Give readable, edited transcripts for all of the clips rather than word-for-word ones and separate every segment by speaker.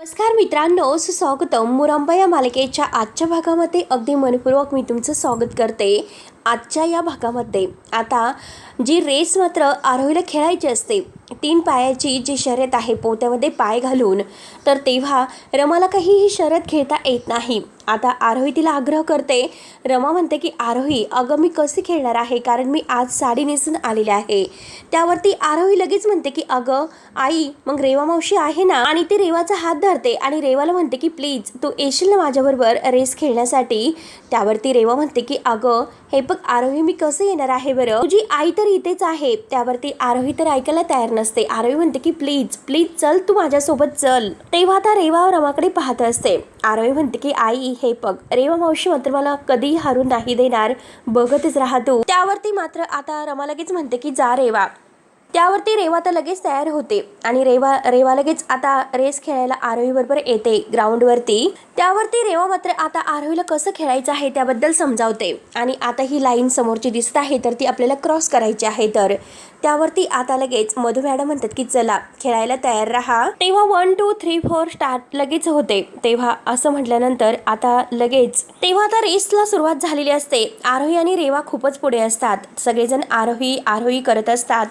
Speaker 1: नमस्कार मित्रांनो, सुस्वागतम. मुरंबा या मालिकेच्या आजच्या भागामध्ये अगदी मनपूर्वक मी तुमचं स्वागत करते. आजच्या या भागामध्ये आता जी रेस मात्र आरोहीला खेळायची असते, 3 पायाची जी शर्यत आहे पोत्यामध्ये पाय घालून, तर तेव्हा रमाला काही ही शर्यत खेळता येत नाही. आता आरोही तिला आग्रह करते. रमा म्हणते की आरोही, अगं मी कशी खेळणार आहे, कारण मी आज साडी नेसून आलेली आहे. त्यावरती आरोही लगेच म्हणते की अगं आई, मग रेवा मावशी आहे ना, आणि ती रेवाचा हात धरते आणि रेवाला म्हणते की प्लीज तू येशील ना माझ्याबरोबर रेस खेळण्यासाठी. त्यावरती रेवा म्हणते की अगं हे बघ आरोही, मी कसं येणार आहे बरं, तुझी आई तर इथेच आहे. त्यावरती आरोही तर ऐकायला तयार नसते. आरोही म्हणते की प्लीज प्लीज चल, तू माझ्यासोबत चल. तेव्हा आता रेवा रमाकडे पाहत असते. आरोही म्हणते की आई हे बघ, रेवा मावशी मात्र मला कधी हारून नाही देणार, बघतच राहा तू. त्यावरती मात्र आता रमा लगेच म्हणते की जा रेवा. त्यावरती रेवा तर लगेच तयार होते आणि रेवा लगेच आता रेस खेळायला आरोही बरोबर येते ग्राउंडवरती. त्यावरती रेवा मात्र आता आरोहीला कसं खेळायचं आहे त्याबद्दल समजावते. आणि आता ही लाईन समोरची दिसत आहे तर ती आपल्याला क्रॉस करायची आहे. तर त्यावरती आता लगेच मधू मॅडम म्हणतात की चला खेळायला तयार राहा. तेव्हा 1 2 3 4 स्टार्ट लगेच होते. तेव्हा असं म्हटल्यानंतर आता लगेच तेव्हा आता रेसला सुरुवात झालेली असते. आरोही आणि रेवा खूपच पुढे असतात. सगळेजण आरोही आरोही करत असतात.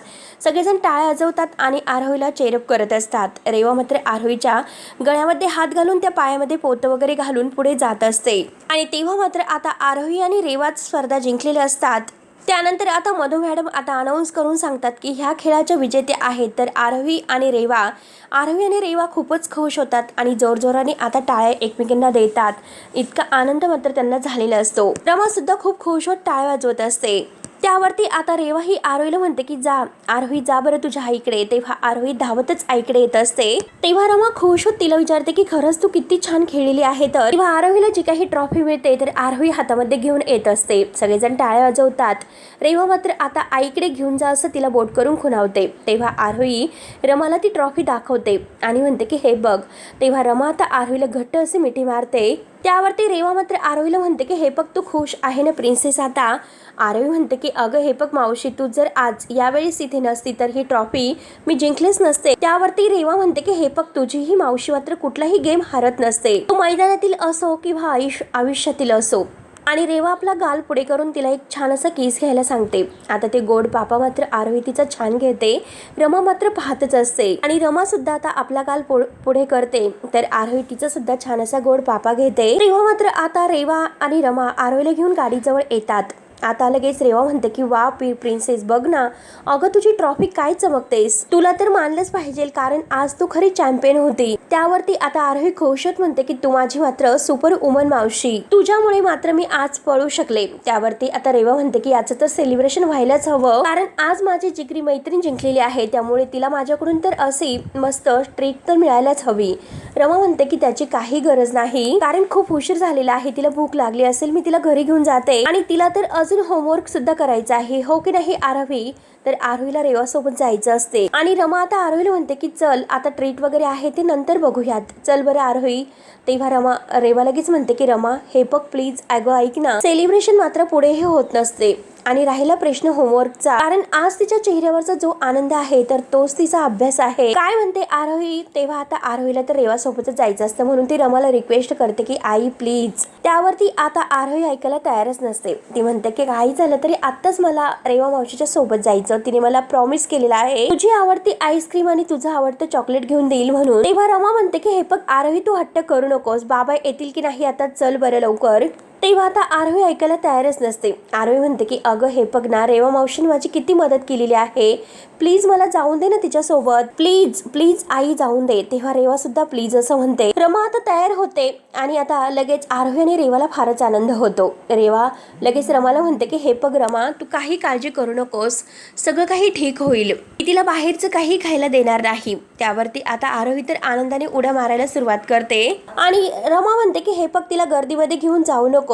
Speaker 1: सगळेजण टाळ्या वाजवतात आणि आरोहीला चेरप करत असतात. रेवा मात्र आरोहीच्या गळ्यामध्ये हात घालून त्या पायामध्ये पोतं वगैरे घालून पुढे जात असते. आणि तेव्हा मात्र आता आरोही आणि रेवाच स्पर्धा जिंकलेल्या असतात. त्यानंतर आता मधू मॅडम आता अनाऊन्स करून सांगतात की ह्या खेळाच्या विजेते आहेत तर आरोही आणि रेवा. आरोही आणि रेवा खूपच खुश होतात आणि जोरजोराने आता टाळ्या एकमेकांना देतात. इतका आनंद मात्र त्यांना झालेला असतो. रमा सुद्धा खूप खुश होत टाळ्या वाजवत असते. त्यावरती आता रेवा ही आरोहीला म्हणते की जा आरोही, जा बरं तुझ्या आईकडे. तेव्हा आरोही धावतच आईकडे येत असते. तेव्हा रमा खुश होत तिला विचारते की खरंच तू किती छान खेळलेली आहे. तर तेव्हा आरोहीला जी काही ट्रॉफी मिळते तर आरोही हातामध्ये घेऊन येत असते. सगळेजण टाळ्या वाजवतात. रेवा मात्र आता आईकडे घेऊन जा असं तिला बोट करून खुणावते. तेव्हा आरोही रमाला ती ट्रॉफी दाखवते आणि म्हणते की हे बघ. तेव्हा रमा आता आरोहीला घट्ट असे मिठी मारते. त्यावरती रेवा मात्र आरोहीला म्हणते की हे बघ तू खुश आहे ना प्रिन्सेस. आता आरोही म्हणते की अगं हे बघ मावशी, तू जर आज यावेळेस इथे नसती तर ही ट्रॉफी मी जिंकलेच नसते. त्यावरती रेवा म्हणते की हे बघ तुझी ही मावशी मात्र कुठलाही गेम हारत नसते, तो मैदानातील असो किंवा आयुष्यातील असो. आणि रेवा आपला गाल पुढे करून तिला एक छान असा किस घ्यायला सांगते. आता ते गोड पापा मात्र आरोही तिचा छान घेते. रमा मात्र पाहतच असते आणि रमा सुद्धा आता आपला गाल पुढे करते तर आरोही तिचा सुद्धा छान असा गोड पापा घेते. रेवा मात्र आता रेवा आणि रमा आरोहीला घेऊन गाडीजवळ येतात. आता लगेच रेवा म्हणते की वा प्रिन्सेस, बघ ना अगं तुझी ट्रॉफी काय चमकतेस, तुला तर मानलंच पाहिजे कारण आज तू खरी चॅम्पियन होती. त्यावरती आता आरोही खुशत म्हणते की तू माझी मात्र सुपर वुमन मावशी, तुझ्यामुळे मात्र मी आज पळू शकले. त्यावरती आता रेवा म्हणते की याचं तर सेलिब्रेशन व्हायलाच हवं, कारण आज माझी जिगरी मैत्रीण जिंकलेली आहे, त्यामुळे तिला माझ्याकडून तर अशी मस्त ट्रीट तर मिळायलाच हवी. रमा म्हणते की त्याची काही गरज नाही, कारण खूप उशीर झालेला आहे, तिला भूक लागली असेल, मी तिला घरी घेऊन जाते आणि तिला तर अजून होमवर्क सुद्धा करायचा आहे, हो की नाही आरोही. तर आरोहीला रेवा सोबत जायचं असते आणि रमा आता आरोहीला म्हणते की चल आता ट्रीट वगैरे आहे ते नंतर बघूयात, चल बरं आरोही. तेव्हा रेवा लगेच म्हणते की रमा हे बघ प्लीज, अगं ऐक ना, सेलिब्रेशन मात्र पुढेही होत नसते आणि राहिला प्रश्न होमवर्कचा, कारण आज तिच्या चेहऱ्यावरचा जो आनंद आहे तर तोच तिचा अभ्यास आहे, काय म्हणते आरोही. तेव्हा आता आरोहीला तर रेवा सोबतच जायचं असतं म्हणून ती रमाला रिक्वेस्ट करते की आई प्लीज. त्यावरती आता आरोही ऐकायला तयारच नसते. ती म्हणते की काही झालं तरी आत्ताच मला रेवा मावशीच्या सोबत जायचं, तिने मला प्रॉमिस केलेला आहे तुझी आवडती आईस्क्रीम आणि तुझं आवडतं चॉकलेट घेऊन देईल म्हणून. तेव्हा रमा म्हणते की हे बघ आरोही, तू हट्ट करू नकोस, बाबा येतील की नाही आता, चल बरं लवकर. तेव्हा आता आरोही ऐकायला तयारच नसते. आरोही म्हणते की अगं हे बघ ना, रेवा मावशीने माझी किती मदत केलेली आहे, प्लीज मला जाऊन दे ना तिच्यासोबत, प्लीज प्लीज आई जाऊन दे. तेव्हा रेवा सुद्धा प्लीज असं म्हणते. रमा आता तयार होते आणि आता लगेच आरोही आणि रेवाला फारच आनंद होतो. रेवा लगेच रमाला म्हणते की हे बघ रमा, तू काही काळजी करू नकोस, सगळं काही ठीक होईल, मी तिला बाहेरचं काही खायला देणार नाही. त्यावरती आता आरोही तर आनंदाने उड्या मारायला सुरुवात करते आणि रमा म्हणते की हे बघ तिला गर्दीमध्ये घेऊन जाऊ नको.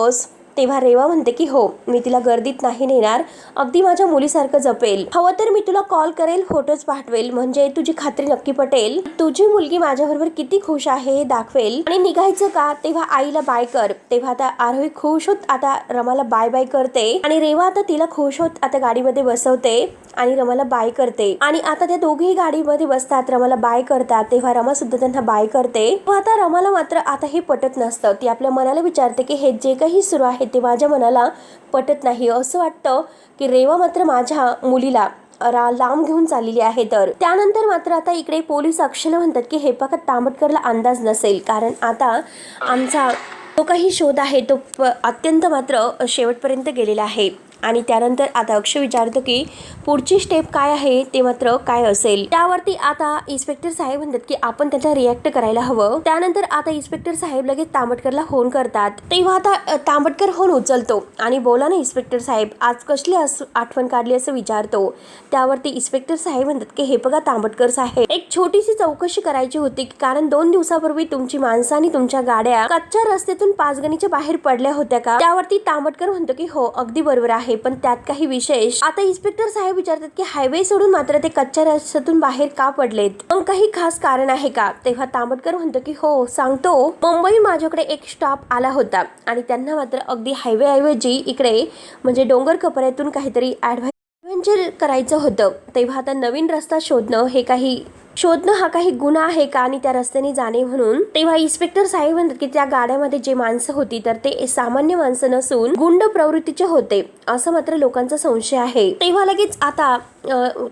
Speaker 1: तेव्हा रेवा म्हणते की हो, मी तिला गर्दीत नाही नेणार, अगदी माझ्या मुलीसारखं जपेल. हवं तर मी तुला कॉल करेल, फोटोज पाठवेल, म्हणजे तुझी खात्री नक्की पटेल. तुझी मुलगी माझ्याबरोबर किती खुश आहे हे दाखवेल. आणि निघायचं का, तेव्हा आईला बाय कर. तेव्हा आता आरोही खुश होत आता रमाला बाय बाय करते आणि रेवा आता तिला खुश होत आता गाडीमध्ये बसवते आणि रमाला बाय करते. आणि आता त्या दोघेही गाडीमध्ये बसतात, रमाला बाय करतात. तेव्हा रमा सुद्धा त्यांना बाय करते. आता रमाला मात्र आता हे पटत नसतं. ती आपल्या मनाला विचारते की हे जे काही सुरू आहे ते माझ्या मनाला पटत नाही. असं वाटतं की रेवा मात्र माझ्या मुलीला लांब घेऊन चाललेली आहे. तर त्यानंतर मात्र आता इकडे पोलीस अक्षयला म्हणतात की हे बघा, तांबटकरला अंदाज नसेल, कारण आता आमचा तो काही शोध आहे तो अत्यंत मात्र शेवटपर्यंत गेलेला आहे. आणि त्यानंतर आता अक्षय विचारतो की पुढची स्टेप काय आहे, ते मात्र काय असेल. त्यावरती आता इन्स्पेक्टर साहेब म्हणतात की आपण त्याला रिॲक्ट करायला हवं. त्यानंतर आता इन्स्पेक्टर साहेब लगेच तांबटकरला फोन करतात. तेव्हा आता तांबटकर फोन उचलतो आणि बोला ना इन्स्पेक्टर साहेब, आज कसली आठवण काढली असं विचारतो. त्यावरती इन्स्पेक्टर साहेब म्हणतात की हे बघा तांबटकर साहेब, एक छोटीशी चौकशी करायची होती, कारण 2 दिवसापूर्वी तुमची माणसं आणि तुमच्या गाड्या कच्च्या रस्त्यातून पाचगणीच्या बाहेर पडल्या होत्या का. त्यावरती तांबटकर म्हणतो की हो, अगदी बरोबर आहे, पण त्यात काही विशेष. आता इन्स्पेक्टर साहेब विचारतात की हायवे सोडून मात्र ते कच्च्या रस्त्यातून बाहेर का पडलेत, मग काही खास कारण आहे का. तेव्हा तांबटकर म्हणतो की हो सांगतो, मुंबई माझ्याकडे एक स्टॉप आला होता आणि त्यांना मात्र अगदी हायवे ऐवजी इकडे म्हणजे डोंगर कपाऱ्यातून काहीतरी ॲडव्हेंचर करायचं होतं. तेव्हा आता नवीन रस्ता शोधणं हा काही गुन्हा आहे का आणि त्या रस्त्याने जाणे म्हणून. तेव्हा इन्स्पेक्टर साहेब म्हणतात की त्या गाड्यामध्ये जे माणसं होती तर ते सामान्य माणसं नसून गुंड प्रवृत्तीचे होते, असं मात्र लोकांचा संशय आहे. तेव्हा लगेच आता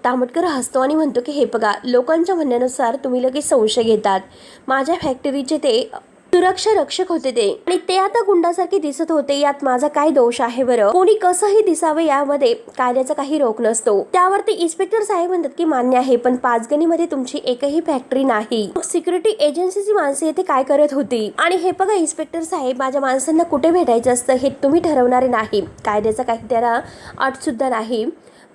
Speaker 1: तांबटकर हसतो आणि म्हणतो की हे बघा, लोकांच्या म्हणण्यानुसार तुम्ही लगेच संशय घेतात. माझ्या फॅक्टरीचे ते सुरक्षा रक्षक होते ते, आणि ते आता गुंडासारखे दिसत होते. यात माझा काय दोष आहे बरं. कोणी कसंही दिसावे यामध्ये कायद्याचा काही रोख नसतो. त्यावरती इन्स्पेक्टर साहेब म्हणतात की मान्य आहे, पण पाचगणीमध्ये तुमची एकही फॅक्टरी नाही. सिक्युरिटी एजन्सीची माणसं येथे काय करत होती. आणि हे बघा इन्स्पेक्टर साहेब, माझ्या माणसांना कुठे भेटायचं असतं हे तुम्ही ठरवणारे नाही. कायद्याचा काही त्याला अट सुद्धा नाही.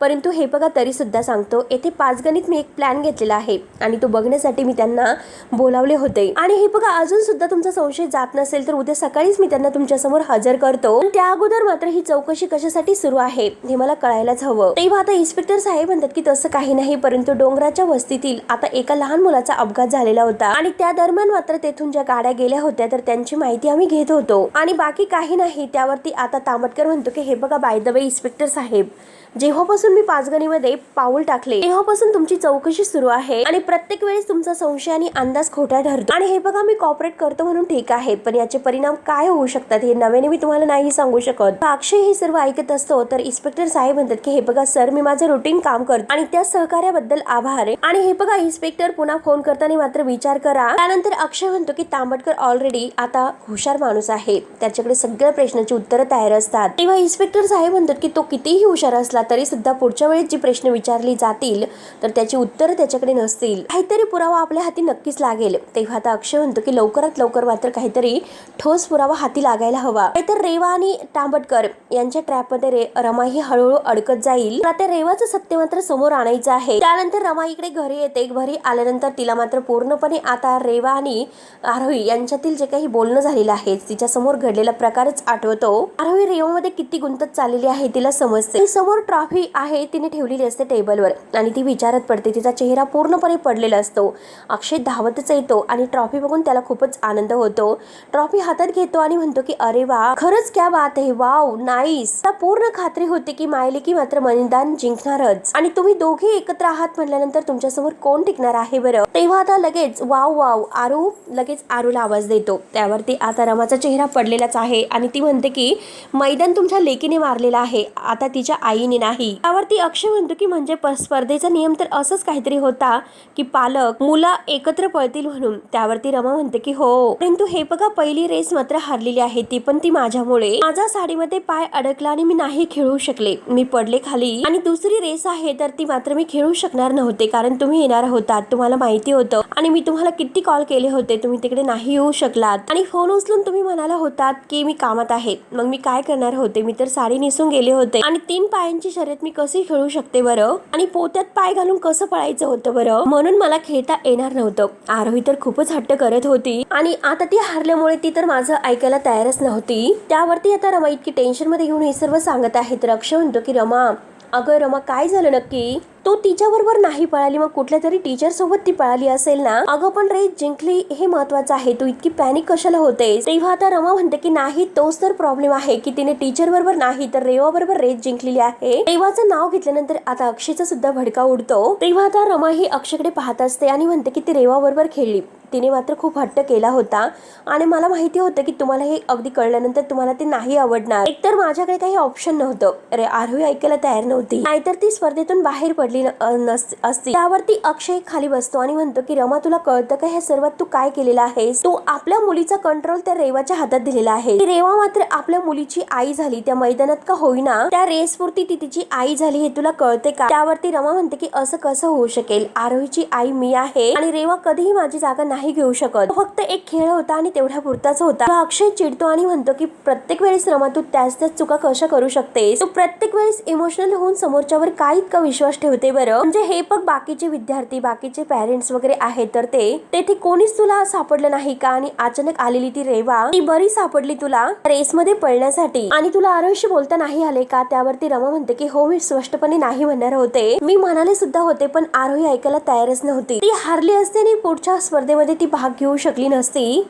Speaker 1: परंतु हे बघा तरी सुद्धा सांगतो, येथे पाचगणीत मी एक प्लॅन घेतलेला आहे आणि तो बघण्यासाठी मी त्यांना बोलावले होते. आणि हे बघा अजून सुद्धा तुमचा संशय जात नसेल तर उद्या सकाळीच मी त्यांना तुमच्या समोर हजर करतो. त्या अगोदर मात्र ही चौकशी कशासाठी सुरू आहे हे मला कळायलाच हवं. तेव्हा आता इन्स्पेक्टर साहेब म्हणतात की तसं काही नाही, परंतु डोंगराच्या वस्तीतील आता एका लहान मुलाचा अपघात झालेला होता आणि त्या दरम्यान मात्र तेथून ज्या गाड्या गेल्या होत्या तर त्यांची माहिती आम्ही घेत होतो आणि बाकी काही नाही. त्यावरती आता तांबटकर म्हणतो की हे बघा, बाय द वे इन्स्पेक्टर साहेब, जेव्हापासून मी पाचगणीमध्ये पाऊल टाकले तेव्हापासून तुमची चौकशी सुरू आहे आणि प्रत्येक वेळेस तुमचा संशय आणि अंदाज खोटा ठरतो. आणि हे बघा, मी कॉपरेट करतो म्हणून ठीक आहे, पण याचे परिणाम काय होऊ शकतात हे नव्याने मी तुम्हाला नाही सांगू शकत. अक्षय हे सर्व ऐकत असतो तर इन्स्पेक्टर साहेब म्हणतात की हे बघा सर, मी माझं रुटीन काम करतो आणि त्या सहकार्याबद्दल आभार आहे. आणि हे बघा इन्स्पेक्टर, पुन्हा फोन करताना मात्र विचार करा. त्यानंतर अक्षय म्हणतो की तांबटकर ऑलरेडी आता हुशार माणूस आहे, त्याच्याकडे सगळ्या प्रश्नांची उत्तरं तयार असतात. तेव्हा इन्स्पेक्टर साहेब म्हणतात की तो कितीही हुशार असला तरी सुद्धा पुढच्या वेळेस जी प्रश्न विचारली जातील तर त्याची उत्तरं त्याच्याकडे नसतील. काहीतरी पुरावा आपल्या हाती नक्कीच लागेल. तेव्हा आता अक्षय म्हणतो की लवकरात लवकर मात्र काहीतरी ठोस पुरावा हाती लागायला हवा, नाहीतर रेवा आणि तांबटकर यांच्या ट्रॅपमध्ये रमा ही हळूहळू अडकत जाईल. त्या रेवाचं सत्य मात्र समोर आणायचं आहे. त्यानंतर रमा इकडे घरी येते. घरी आल्यानंतर तिला मात्र पूर्णपणे आता रेवा आणि आरोही यांच्यातील जे काही बोलणं झालेलं आहे तिच्या समोर घडलेला प्रकारच आठवतो. आरोही रेवामध्ये किती गुंतत चाललेली आहे तिला समजते. समोर ट्रॉफी आहे तिने ठेवलेली असते टेबलवर आणि ती विचारत पडते. तिचा चेहरा पूर्णपणे पडलेला असतो. अक्षय धावतच येतो आणि ट्रॉफी बघून त्याला खूपच आनंद होतो. ट्रॉफी हातात घेतो आणि म्हणतो की अरे वा, खरंच क्या बात आहे, वाव नाईस. मला पूर्ण खात्री होती की मायलेकी मात्र मैदान जिंकणारच आणि तुम्ही दोघे एकत्र आहात म्हटल्यानंतर तुमच्या समोर कोण टिकणार आहे बरं. तेव्हा आता लगेच वाव वाव आरू लगेच आरूला आवाज देतो. त्यावरती आता रमाचा चेहरा पडलेलाच आहे आणि ती म्हणते की मैदान तुमच्या लेकीने मारलेला आहे, आता तिच्या आईने नाही. त्यावरती अक्षय म्हणतो की म्हणजे स्पर्धेचा नियम तर असंच काहीतरी होता की पालक मुलं एकत्र पळतील म्हणून. त्यावरती रमा म्हणते की हो, परंतु हे बघा पहिली रेस मात्र हारलेली आहे, ती पण ती माझ्यामुळे. माझा साडीमध्ये पाय अडकला आणि मी नाही खेळू शकले, मी पडले खाली. आणि दुसरी रेस आहे तर ती मात्र मी खेळू शकणार नव्हते कारण तुम्ही येणार होतात, तुम्हाला माहिती होतं आणि मी तुम्हाला किती कॉल केले होते, तुम्ही तिकडे नाही येऊ शकलात आणि फोन उचलून तुम्ही म्हणाला होतात की मी कामात आहे. मग मी काय करणार होते, मी तर साडी नेसून गेले होते आणि 3 पायांची शर्यत मी कशी खेळू शकते बरं, आणि पोत्यात पाय घालून कसं पळायचं होतं बरं, म्हणून मला खेळता येणार नव्हतं. आरोही तर खूपच हट्ट करत होती आणि आता ती हारल्यामुळे ती तर माझं ऐकायला तयारच नव्हती. त्यावरती आता रमा इतकी टेन्शन मध्ये घेऊन हे सर्व सांगत आहे तर अक्षय म्हणतो की रमा, अगं रमा काय झालं नक्की, तो तिच्या बरोबर नाही पळाली, मग कुठल्या तरी टीचर सोबत ती पळाली असेल ना. अगं पण रेस जिंकली हे महत्वाचं आहे, तू इतकी पॅनिक कशाला होते. तेव्हा आता रमा म्हणते की नाही, तोच तर प्रॉब्लेम आहे की तिने टीचर बरोबर नाही तर रेवा बरोबर रेस जिंकलेली आहे. रेवाचं नाव घेतल्यानंतर आता अक्षयचा सुद्धा भडका उडतो. तेव्हा आता रमा ही अक्षयकडे पाहत असते आणि म्हणते की ती रेवा बरोबर खेळली, तिने मात्र खूप हट्ट केला होता आणि मला माहिती होतं की तुम्हाला हे अगदी कळल्यानंतर तुम्हाला ते नाही आवडणार. एकतर माझ्याकडे काही ऑप्शन नव्हतं. अरे आरोही ऐकायला तयार नव्हती, नाहीतर ती स्पर्धेतून बाहेर पडली असती. त्यावरती अक्षय खाली बसतो आणि म्हणतो की रमा, तुला कळतं का हे सर्वात तू काय केलेलं आहेस, तू आपल्या मुलीचा कंट्रोल त्या रेवाच्या हातात दिलेला आहे. रेवा मात्र आपल्या मुलीची आई झाली, त्या मैदानात का होईना त्या रेसपुरती ती तिची आई झाली, हे तुला कळते का. त्यावरती रमा म्हणते की असं कसं होऊ शकेल, आरोहीची आई मी आहे आणि रेवा कधीही माझी जागा नाही घेऊ शकत, फक्त एक खेळ होता आणि तेवढ्या पुरताच होता. अक्षय चिडतो आणि म्हणतो की प्रत्येक वेळेस रमा तू त्याच चुका कशा करू शकतेस, तू प्रत्येक वेळेस इमोशनल होऊन समोरच्यावर काय इतका विश्वास ठेवते बरं. म्हणजे हे बघ, बाकीचे विद्यार्थी बाकीचे पेरेंट्स वगैरे आहेत तर तेथे कोणीच तुला सापडलं नाही का, आणि अचानक आलेली ती रेवा ती बरी सापडली तुला रेस मध्ये पळण्यासाठी, आणि तुला आरोहीशी बोलता नाही आले का. त्यावरती रमा म्हणते की हो, मी स्पष्टपणे नाही म्हणणार होते, मी म्हणाले सुद्धा होते, पण आरोही ऐकायला तयारच नव्हती. ती हारली असते आणि पुढच्या स्पर्धेमध्ये ती भाग घेऊ शकली नसती,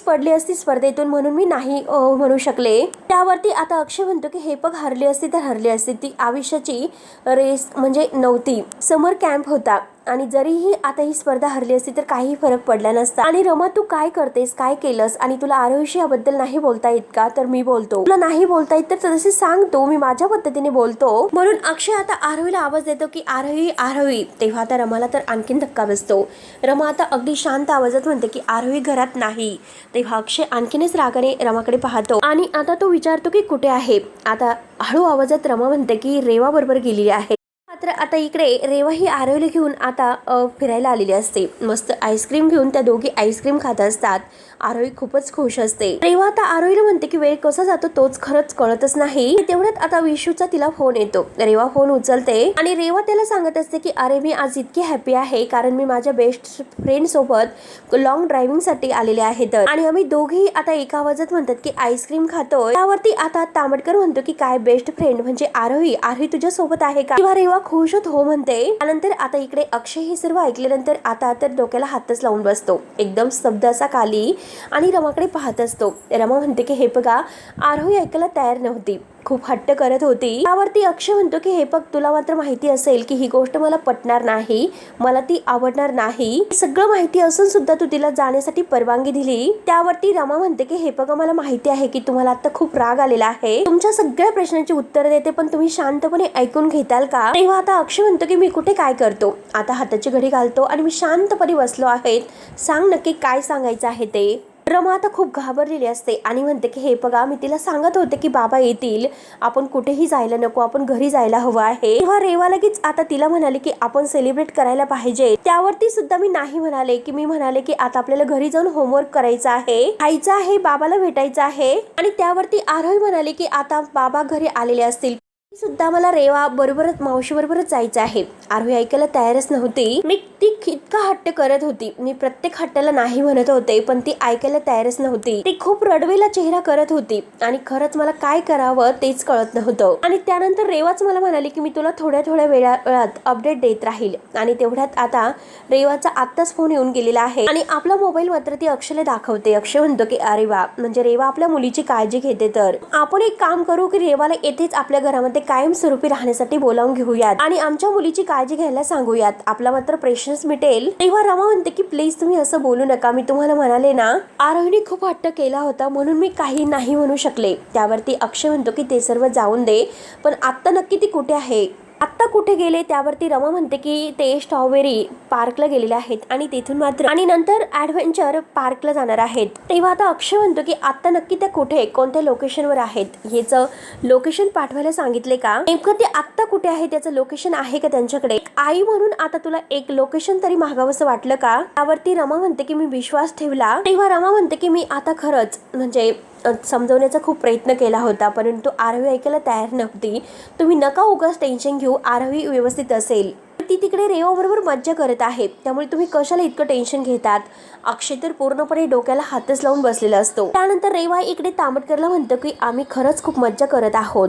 Speaker 1: पडली असती स्पर्धेतून, म्हणून मी नाही म्हणू शकले. त्यावरती आता अक्षय म्हणतो की हे बघ, हरली असती तर हरली असती, ती आयुष्याची रेस म्हणजे नव्हती, समर कॅम्प होता, आणि जरीही आता ही स्पर्धा हरली असती तर काही फरक पडला नसता. आणि रमा तू काय करतेस, काय केलंस, आणि तुला आरोहीशी याबद्दल नाही बोलता येत का, तर मी बोलतो. तुला नाही बोलता येत तर तसे सांगतो, मी माझ्या पद्धतीने बोलतो. म्हणून अक्षय आता आरोहीला आवाज देतो की आरोही आरोही. तेव्हा आता रमाला तर आणखीन धक्का बसतो. रमा आता अगदी शांत आवाजात म्हणते की आरोही घरात नाही. तेव्हा अक्षय आणखीनच रागाने रमाकडे पाहतो आणि आता तो विचारतो की कुठे आहे. आता हळू आवाजात रमा म्हणते की रेवा बरोबर गेलेली आहे. मात्र आता इकडे रेवा ही आरोहीला घेऊन आता फिरायला आलेली असते. मस्त आईस्क्रीम घेऊन त्या दोघी आईस्क्रीम खात असतात. आरोही खूपच खुश असते. रेवा आता आरोहीला म्हणते की वेळ कसा जातो तोच खरंच कळतच नाही. तेवढ्यात आता विशूचा तिला फोन येतो. रेवा फोन उचलते आणि रेवा त्याला सांगत असते की अरे मी आज इतकी हॅपी आहे कारण मी माझ्या बेस्ट फ्रेंड सोबत लॉंग ड्रायव्हिंग साठी आलेले आहेत, आणि आम्ही दोघेही आता एका आवाजात म्हणतात की आईस्क्रीम खातोय. त्यावरती आता तांबडकर म्हणतो की काय बेस्ट फ्रेंड म्हणजे आरोही, आरोही तुझ्या सोबत आहे का. तेव्हा रेवा खुश हो म्हणते. त्यानंतर आता इकडे अक्षय हे सर्व ऐकल्यानंतर आता तर डोक्याला हातच लावून बसतो, एकदम स्तब्ध असा खाली, आणि रमाकडे पाहत असतो. रमा म्हणते की हे बघा, आरोही ऐकायला तयार नव्हती, खूप हट्ट करत होती. त्यावरती अक्षय म्हणतो की हे बघ, तुला मात्र माहिती असेल की ही गोष्ट मला पटणार नाही, मला ती आवडणार नाही, सगळं माहिती असून सुद्धा तू तिला जाण्यासाठी परवानगी दिली. त्यावरती रमा म्हणते की हे बघा, मला माहिती आहे की तुम्हाला आता खूप राग आलेला आहे, तुमच्या सगळ्या प्रश्नांची उत्तर देते, पण तुम्ही शांतपणे ऐकून घेताल का. तेव्हा आता अक्षय म्हणतो की मी कुठे काय करतो, आता हाताची घडी घालतो आणि मी शांतपणे बसलो आहे, सांग नक्की काय सांगायचं आहे ते. रमा आता खूप घाबरलेली असते आणि म्हणते की हे बघा, मी तिला सांगत होते की बाबा येतील, आपण कुठेही जायला नको, आपण घरी जायला हवं आहे. तेव्हा रेवा लगेच आता तिला म्हणाले की आपण सेलिब्रेट करायला पाहिजे. त्यावरती सुद्धा मी नाही म्हणाले, की मी म्हणाले की आता आपल्याला घरी जाऊन होमवर्क करायचं आहे, खायचं आहे, बाबाला भेटायचं आहे. आणि त्यावरती आरोही म्हणाले की आता बाबा घरी आलेले असतील सुद्धा मला रेवा बरोबरच मावशी बरोबरच जायचं आहे. आरोही ऐकायला तयारच नव्हती. मी ती इतका हट्ट करत होती, मी प्रत्येक हट्टाला नाही म्हणत होते, पण ती ऐकायला तयारच नव्हती. ती खूप रडवेला चेहरा करत होती आणि खरंच मला काय करावं तेच कळत नव्हतं. आणि त्यानंतर रेवाच मला म्हणाली की मी तुला थोड्या वेळात अपडेट देत राहील. आणि तेवढ्यात आता रेवाचा आत्ताच फोन येऊन गेलेला आहे आणि आपला मोबाईल मात्र ती अक्षयला दाखवते. अक्षय म्हणतो की अरे वा, म्हणजे रेवा आपल्या मुलीची काळजी घेते, तर आपण एक काम करू की रेवाला येथेच आपल्या घरामध्ये कायमस्वरूपी राहण्यासाठी बोलावून घेऊयात आणि आमच्या मुलीची काळजी घ्यायला सांगूयात, आपला मात्र प्रेशन्स मिटेल. तेव्हा रमा म्हणते की प्लीज तुम्ही असं बोलू नका, मी तुम्हाला म्हणाले ना आरोहीने खूप हट्ट केला होता म्हणून मी काही नाही म्हणू शकले. त्यावरती अक्षय म्हणतो की ते सर्व जाऊन दे, पण आता नक्की ती कुठे आहे, आत्ता कुठे गेले. त्यावरती रमा म्हणते की ते स्ट्रॉबेरी पार्कला गेलेले आहेत आणि तिथून मात्र आणि नंतर ऍडव्हेंचर पार्कला जाणार आहेत. तेव्हा आता अक्षय म्हणतो की आता नक्की त्या कुठे कोणत्या लोकेशनवर आहेत, याचं लोकेशन पाठवायला सांगितले का, नेमकं ते आत्ता कुठे आहे त्याचं लोकेशन आहे का त्यांच्याकडे. आई म्हणून आता तुला एक लोकेशन तरी मागावंसं वाटलं का. त्यावरती रमा म्हणते की मी विश्वास ठेवला. तेव्हा रमा म्हणते की मी आता खरंच म्हणजे समजवण्याचा खूप प्रयत्न केला होता, परंतु आरोही ऐकायला तयार नव्हती. तुम्ही नका उगाच टेन्शन घेऊ, आरोही व्यवस्थित असेल. ती तिकडे रेवाबरोबर मज्जा करत आहे, त्यामुळे तुम्ही कशाला इतकं टेन्शन घेतात. अक्षय तर पूर्णपणे डोक्याला हातच लावून बसलेला असतो. त्यानंतर रेवा इकडे तांबटकरला म्हणतो की आम्ही खरंच खूप मज्जा करत आहोत.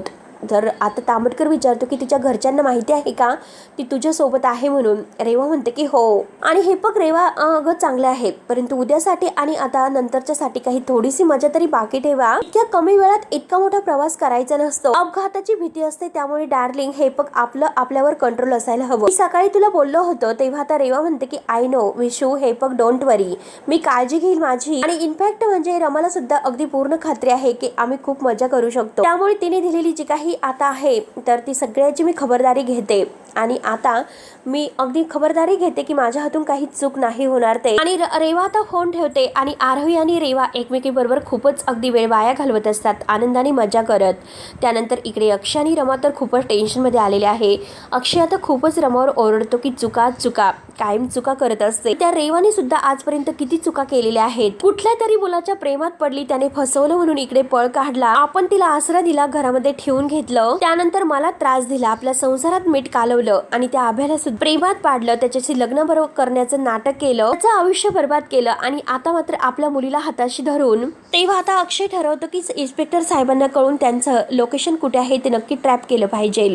Speaker 1: तर आता तांबटकर विचारतो की तिच्या घरच्यांना माहिती आहे का ती तुझ्यासोबत आहे म्हणून. रेवा म्हणते की हो. आणि हे बघ रेवा, अगं चांगले आहे, परंतु उद्यासाठी आणि आता नंतरच्यासाठी काही थोडीशी मजा तरी बाकी ठेवा. इतक्या कमी वेळात इतका मोठा प्रवास करायचा नसतो. अपघाताची भीती असते, त्यामुळे डार्लिंग हे बघ आपल्यावर कंट्रोल असायला हवं. मी सकाळी तुला बोललो होतो तेव्हा आता रेवा म्हणते की आय नो विशू, हे बघ डोंट वरी, मी काळजी घेईल माझी. आणि इनफॅक्ट म्हणजे रमाला सुद्धा अगदी पूर्ण खात्री आहे की आम्ही खूप मजा करू शकतो. त्यामुळे तिने दिलेली जी काही आता आहे तर ती सगळ्याची मी खबरदारी घेते. आणि आता मी अगदी खबरदारी घेते की माझ्या हातून काही चूक नाही होणार ते. आणि रेवा आता फोन ठेवते आणि आरोही आणि रेवा एकमेकीबरोबर खूपच अगदी वेळ वाया घालवत असतात, आनंदाने मजा करत. त्यानंतर इकडे अक्षय आणि रमा तर खूपच टेन्शनमध्ये आलेले आहे. अक्षय आता खूपच रमावर ओरडतो की चुका चुका, कायम चुका करत असते. त्या रेवाने सुद्धा आजपर्यंत किती चुका केलेल्या आहेत. कुठल्या तरी मुलाच्या प्रेमात पडली, त्याने फसवलं म्हणून इकडे पळ काढला, आपण तिला आसरा दिला, घरामध्ये ठेवून घेतलं, त्यानंतर मला त्रास दिला, आपल्या संसारात मीठ कालवलं आणि त्या आभ्याला सुद्धा प्रेमात पाडलं, त्याच्याशी लग्न बरोबर करण्याचं नाटक केलं, त्याचं आयुष्य बर्बाद केलं आणि आता मात्र आपल्या मुलीला हाताशी धरून. तेव्हा आता अक्षय ठरवतो की इन्स्पेक्टर साहेबांना कळून त्यांचं लोकेशन कुठे आहे ते नक्की ट्रॅप केलं पाहिजे.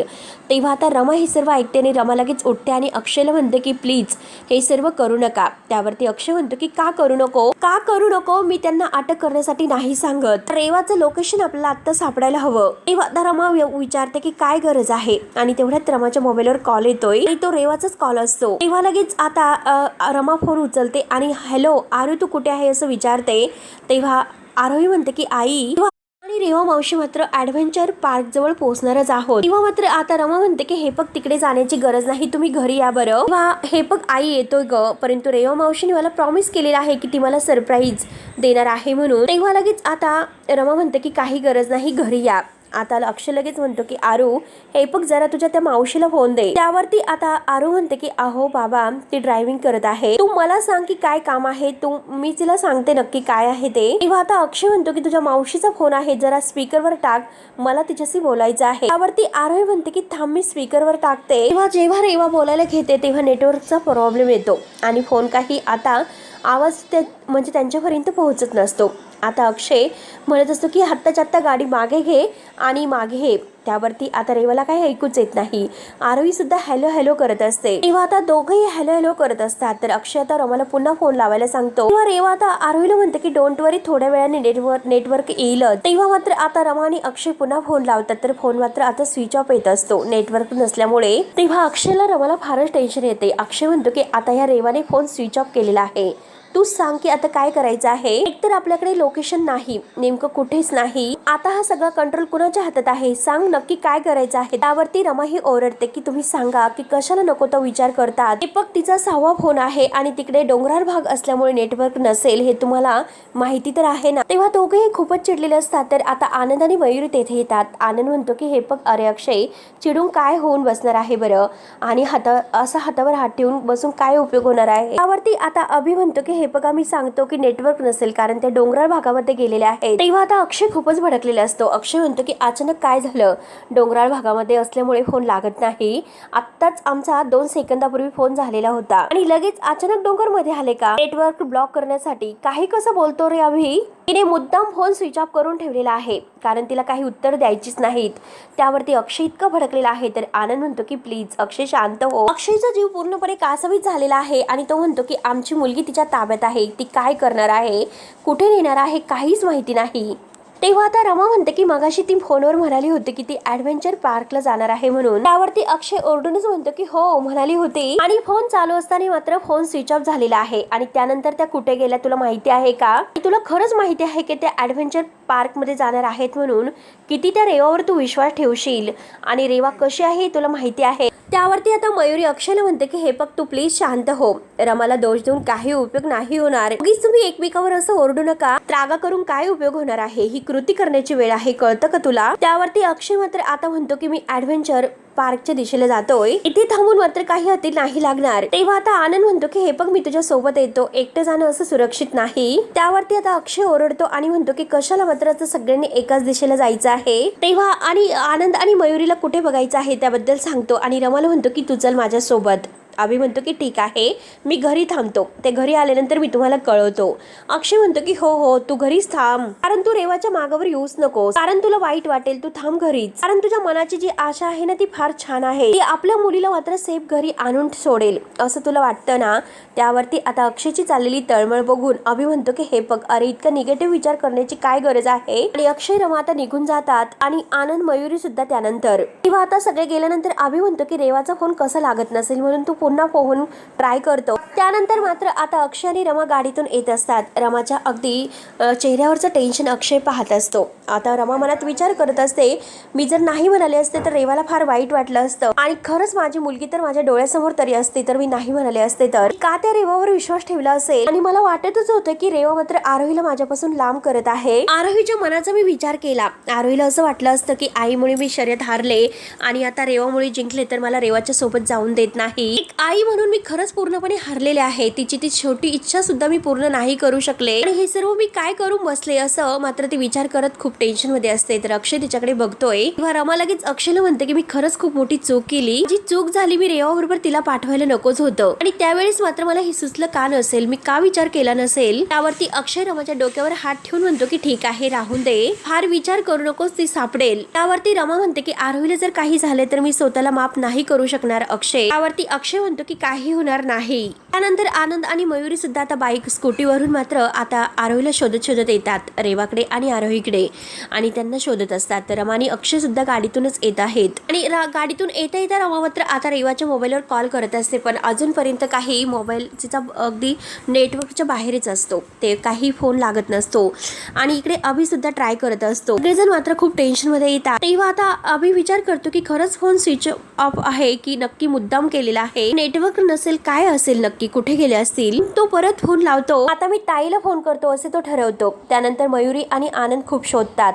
Speaker 1: तेव्हा आता रमा हे सर्व ऐकते आणि रमा लगेच उठते आणि अक्षयला म्हणते की प्लीज हे सर्व करू नका. त्यावरती अक्षय म्हणतो की का करू नको, मी त्यांना अटक करण्यासाठी नाही सांगत, रेवाचं लोकेशन आपल्याला आता सापडायला हवं. तेव्हा आता रमा विचारते की काय गरज आहे आणि तेवढ्यात रमाच्या मोबाईलवर कॉल येतोय आणि तो रेवाचाच कॉल असतो. तेव्हा लगेच आता रमा फोन उचलते आणि हॅलो आरू, तू कुठे आहे असं विचारते. तेव्हा आरोही म्हणते की आई. आणि रेवा मावशी मात्र ॲडव्हेंचर पार्क जवळ पोहोचणारच आहोत. तेव्हा मात्र आता रमा म्हणते की हे बघ तिकडे जाण्याची गरज नाही, तुम्ही घरी या बरं. तेव्हा हे बघ आई येतोय ग, परंतु रेवा मावशीने मला प्रॉमिस केलेला आहे की ती मला सरप्राईज देणार आहे म्हणून. तेव्हा लगेच आता रमा म्हणते की काही गरज नाही, घरी या. आता अक्षय लगेच म्हणतो की आरू हे बघ जरा तुझ्या त्या मावशीला फोन दे. त्यावरती आता आरू म्हणते की अहो बाबा ती ड्रायव्हिंग करत आहे, तू मला सांग की काय काम आहे, मी तिला सांगते नक्की काय आहे ते. तेव्हा आता अक्षय म्हणतो की तुझ्या मावशीचा फोन आहे, जरा स्पीकरवर टाक, मला तिच्याशी बोलायचं आहे. त्यावरती आरोही म्हणते की थांब मी स्पीकरवर टाकते. तेव्हा जेव्हा रेवा बोलायला घेते तेव्हा नेटवर्कचा प्रॉब्लेम येतो आणि फोन काही आता आवाज म्हणजे त्यांच्यापर्यंत पोहोचत नसतो. आता अक्षय म्हणत असतो की आत्ताच्या आत्ता गाडी मागे घे आणि मागे. त्यावरती आता रेवाला काही ऐकूच येत नाही. आरोही सुद्धा हॅलो हॅलो करत असते. तेव्हा आता दोघंही हॅलो हॅलो करत असतात. तर अक्षय आता रमाला पुन्हा फोन लावायला सांगतो. तेव्हा रेवा आता आरोहीला म्हणते की डोंट वरी, थोड्या वेळाने नेटवर्क येईल. तेव्हा मात्र आता रमा आणि अक्षय पुन्हा फोन लावतात, तर फोन मात्र आता स्विच ऑफ येत असतो नेटवर्क नसल्यामुळे. तेव्हा अक्षयला रमाला फारच टेन्शन येते. अक्षय म्हणतो की आता या रेवाने फोन स्विच ऑफ केलेला आहे, तू सांग की आता काय करायचं आहे. एकतर आपल्याकडे लोकेशन नाही, नेमकं कुठेच नाही, आता हा सगळा कंट्रोल कुणाच्या हातात आहे, सांग नक्की काय करायचं आहे. त्यावरती रमा ही ओरडते की तुम्ही सांगा की कशाला नको तो विचार करतात. दीपक तिचा 6वा फोन आहे आणि तिकडे डोंगराळ भाग असल्यामुळे नेटवर्क नसेल हे तुम्हाला माहिती तर आहे ना. तेव्हा दोघेही खूपच चिडलेले असतात. तर आता आनंद आणि मयुरी तेथे येतात. आनंद म्हणतो की हे बघ अरे अक्षय, चिडून काय होऊन बसणार आहे बरं, आणि हातावर हात ठेवून बसून काय उपयोग होणार आहे. त्यावरती आता अभि म्हणतो की हे बघा मी सांगतो की नेटवर्क नसेल कारण ते डोंगराळ भागामध्ये गेलेले आहेत. तेव्हा आता अक्षय खूपच भडकलेला असतो. अक्षय म्हणतो की अचानक काय झालं, डोंगराळ भागामध्ये असल्यामुळे फोन लागत नाही, आत्ताच आमचा 2 सेकंदापूर्वी फोन झालेला होता आणि लगेच अचानक डोंगर मध्ये आले का नेटवर्क ब्लॉक करण्यासाठी. काही कसं बोलतो रे अभि, तिने मुद्दाम फोन स्विच ऑफ करून ठेवलेला आहे कारण तिला काही उत्तर द्यायचीच नाहीत. त्यावरती अक्षय इतका भडकलेला आहे. तर आनंद म्हणतो की प्लीज अक्षय शांत हो. अक्षयचा जीव पूर्णपणे कासावीस झालेला आहे आणि तो म्हणतो की आमची मुलगी तिच्या ताब्यात आहे, ती काय करणार आहे, कुठे नेणार आहे, काहीच माहिती नाही. तेव्हा आता रमा म्हणते की मगाशी ती फोनवर म्हणाली होती की ती ॲडव्हेंचर पार्कला जाणार आहे म्हणून. त्यावरती अक्षय ओरडूनच म्हणतो की हो म्हणाली होती, आणि फोन चालू असताना मात्र फोन स्विच ऑफ झालेला आहे. आणि त्यानंतर त्या कुठे गेल्या तुला माहिती आहे का, तुला खरंच माहिती आहे की त्या ॲडव्हेंचर पार्क मध्ये जाणार आहेत म्हणून. किती त्या रेवावर तू विश्वास ठेवशील, आणि रेवा कशी आहे तुला माहिती आहे. त्यावरती आता मयुरी अक्षयला म्हणते की हे बघ तू प्लीज शांत हो, रमाला दोष देऊन काही उपयोग नाही होणार, उगीच तुम्ही एकमेकावर असं ओरडू नका, त्रागा करून काय उपयोग होणार आहे, ही कृती करण्याची वेळ आहे, कळतं का तुला. त्यावरती अक्षय मात्र आता म्हणतो की मी ॲडव्हेंचर पार्कच्या दिशेला जातोय. इथे थांबून मात्र काही हाती नाही लागणार. तेव्हा आता आनंद म्हणतो की हे बघ, मी तुझ्या सोबत येतो, एकटं जाणं असं सुरक्षित नाही. त्यावरती आता अक्षय ओरडतो आणि म्हणतो की कशाला मात्र आता सगळ्यांनी एकाच दिशेला जायचं आहे. तेव्हा आणि आनंद आणि मयुरीला कुठे बघायचं आहे त्याबद्दल सांगतो आणि रमाला म्हणतो की तू चल माझ्या सोबत. अभि म्हणतो की ठीक आहे, मी घरी थांबतो, ते घरी आल्यानंतर मी तुम्हाला कळवतो. अक्षय म्हणतो की हो हो, तू घरीच थांब, कारण तू रेवाच्या मागावर येऊच नकोस, कारण तुला वाईट वाटेल. तू थांब घरीच, कारण तुझ्या मनाची जी आशा आहे ना ती फार छान आहे. ती आपल्या मुलीला मात्र सेफ घरी आणून सोडेल असं तुला वाटतं ना. त्यावरती आता अक्षयची चाललेली तळमळ बघून अभि म्हणतो की हे बघ, अरे इतका निगेटिव्ह विचार करण्याची काय गरज आहे. आणि अक्षय रमा आता निघून जातात आणि आनंद मयुरी सुद्धा त्यानंतर. तेव्हा आता सगळे गेल्यानंतर अभि म्हणतो की रेवाचा फोन कसा लागत नसेल म्हणून तू पुन्हा फोन ट्राय करतो. त्यानंतर मात्र आता अक्षय आणि रमा गाडीतून येत असतात. रमाच्या अगदी चेहऱ्यावरचं टेन्शन अक्षय पाहत असतो. आता रमा मनात विचार करत असते, मी जर नाही म्हणाले असते तर रेवाला फार वाईट वाटलं असतं आणि खरंच माझी मुलगी तर माझ्या डोळ्यासमोर तरी असते तर मी नाही म्हणाले असते तर का त्या रेवावर विश्वास ठेवला असेल. आणि मला वाटतच होतं की रेवा मात्र आरोहीला माझ्यापासून लांब करत आहे. आरोहीच्या मनाचा मी विचार केला. आरोहीला असं वाटलं असतं की आईमुळे मी शर्यत हारले आणि आता रेवामुळे जिंकले तर मला रेवाच्या सोबत जाऊन देत नाही. आई म्हणून मी खरंच पूर्णपणे हरलेले आहे. तिची ती छोटी इच्छा सुद्धा मी पूर्ण नाही करू शकले आणि हे सर्व मी काय करून बसले असं मात्र ती विचार करत खूप टेन्शन मध्ये असते. तर अक्षय तिच्याकडे बघतोय. तेव्हा रमा लगेच अक्षयला म्हणते की मी खरंच खूप मोठी चूक केली. जी चूक झाली, मी रेवा बरोबर तिला पाठवायला नकोच होतं आणि त्यावेळेस मात्र मला हे सुचलं का नसेल, मी का विचार केला नसेल. त्यावरती अक्षय रमाच्या डोक्यावर हात ठेवून म्हणतो की ठीक आहे, राहून दे, फार विचार करू नकोस, ती सापडेल. त्यावरती रमा म्हणते की आरोहीला जर काही झाले तर मी स्वतःला माफ नाही करू शकणार अक्षय. त्यावरती अक्षय म्हणतो की काही होणार नाही. त्यानंतर आनंद आणि मयुरी सुद्धा आता बाईक स्कूटीवरून मात्र आता आरोहीला शोधत येतात रेवाकडे आणि आरोहीकडे आणि त्यांना शोधत असतात. तर रमा आणि अक्षय सुद्धा गाडीतूनच येत आहेत आणि गाडीतून येता येता रमा मात्र आता रेवाच्या मोबाईलवर कॉल करत असते, पण अजूनपर्यंत काही मोबाईलचा अगदी नेटवर्कच्या बाहेरच असतो, ते काही फोन लागत नसतो. आणि इकडे अभि सुद्धा ट्राय करत असतो. सगळेजण मात्र खूप टेन्शन मध्ये येतात. तेव्हा आता अभि विचार करतो की खरंच फोन स्विच ऑफ आहे की नक्की मुद्दाम केलेला आहे, नेटवर्क नसेल, काय असेल नक्की, कुठे गेले असतील. तो परत फोन लावतो. आता मी ताईला फोन करतो असे तो ठरवतो. त्यानंतर मयुरी आणि आनंद खूप शोधतात.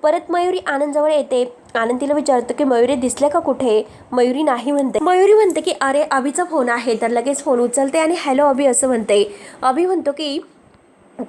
Speaker 1: परत मयुरी आनंद जवळ येते. आनंद तिला विचारतो की मयुरी दिसले का कुठे. मयुरी नाही म्हणते. मयुरी म्हणते की अरे अभिचा फोन आहे. तर लगेच फोन उचलते आणि हॅलो अभि असं म्हणते. अभि म्हणतो की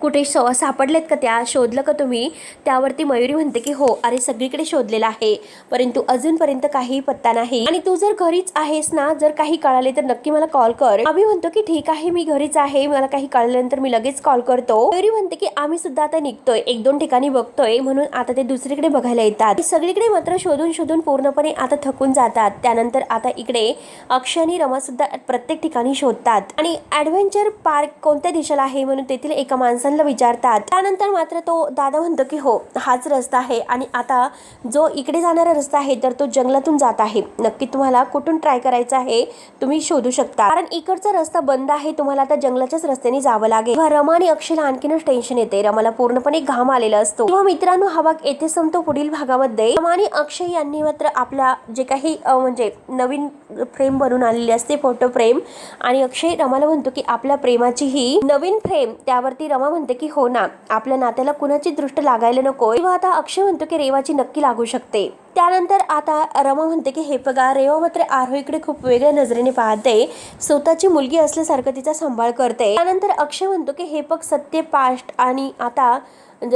Speaker 1: कुठे सापडलेत का, त्या शोधलं का तुम्ही. त्यावरती मयुरी म्हणते की हो, अरे सगळीकडे शोधलेलं आहे परंतु अजूनपर्यंत काही पत्ता नाही आणि तू जर घरीच आहेस ना, जर काही कळाले तर नक्की मला कॉल कर. अभि म्हणतो की ठीक आहे, मी घरीच आहे, मला काही कळल्यानंतर मी लगेच कॉल करतो. मयुरी म्हणते की आम्ही सुद्धा आता निघतोय, 1-2 ठिकाणी बघतोय म्हणून आता ते दुसरीकडे बघायला येतात. सगळीकडे मात्र शोधून पूर्णपणे आता थकून जातात. त्यानंतर आता इकडे अक्षय आणि रमा सुद्धा प्रत्येक ठिकाणी शोधतात आणि ऍडव्हेंचर पार्क कोणत्या दिशेला आहे म्हणून तेथील एका माणसाला विचारतात. त्यानंतर मात्र तो दादा म्हणतो की हो, हाच रस्ता आहे आणि आता जो इकडे जाणारा रस्ता आहे तर तो जंगलातून जात आहे. नक्की तुम्हाला कुठून ट्राय करायचं आहे तुम्ही शोधू शकता, कारण इकडचा रस्ता बंद आहे, तुम्हाला आता जंगलाच्याच रस्त्याने जावं लागेल. रमा आणि अक्षयला आणखीनच टेन्शन येते. रमाला पूर्णपणे घाम आलेला असतो. तेव्हा मित्रांनो, हा भाग येथे संपतो. पुढील भागामध्ये रमा आणि अक्षय यांनी मात्र आपला जे काही म्हणजे नवीन फ्रेम बनवून आलेली असते, फोटो फ्रेम, आणि अक्षय रमाला म्हणतो की आपल्या प्रेमाची ही नवीन फ्रेम. त्यावरती रमा म्हणते की हो ना, आपल्या नात्याला कुणाची दृष्ट लागायला नको. तेव्हा आता अक्षय म्हणतो की रेवाची नक्की लागू शकते. त्यानंतर आता रमा म्हणते की हे बघा, रेवा मात्र आरोहीकडे खूप वेगळ्या नजरेने पाहते, स्वतःची मुलगी असल्यासारखं तिचा सांभाळ करते. त्यानंतर अक्षय म्हणतो की हे बघ, सत्य पास्ट आणि आता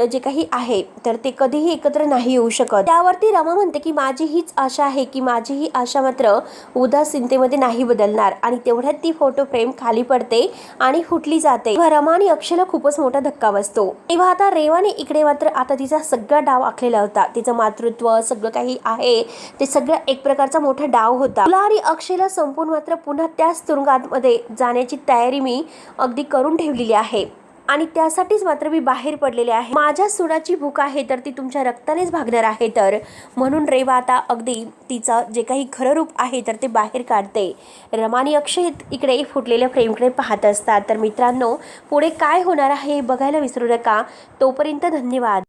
Speaker 1: जे काही आहे तर ते कधीही एकत्र नाही येऊ शकत. त्यावरती रमा म्हणते की माझी हीच आशा आहे की माझी ही आशा मात्र उदासीनतेमध्ये नाही बदलणार. आणि तेवढ्यात ती फोटो फ्रेम खाली पडते आणि फुटली जाते. रमा आणि अक्षयला खूपच मोठा धक्का बसतो. तेव्हा आता रेवाने इकडे मात्र आता तिचा सगळा डाव आखलेला होता. तिचं मातृत्व सगळं काही आहे ते सगळं एक प्रकारचा मोठा डाव होता. तुला आणि अक्षयला संपून मात्र पुन्हा त्याच तुरुंगामध्ये जाण्याची तयारी मी अगदी करून ठेवलेली आहे आणि त्यासाठीच मात्र मी बाहेर पडलेले आहे. माझ्या सुडाची भूक आहे तर ती तुमच्या रक्तानेच भागणार आहे. तर म्हणून रेवा आता अगदी तिचं जे काही खरं रूप आहे तर ते बाहेर काढते. रमा आणि अक्षय इकडे फुटलेल्या फ्रेमकडे पाहत असतात. तर मित्रांनो, पुढे काय होणार आहे बघायला विसरू नका. तोपर्यंत धन्यवाद.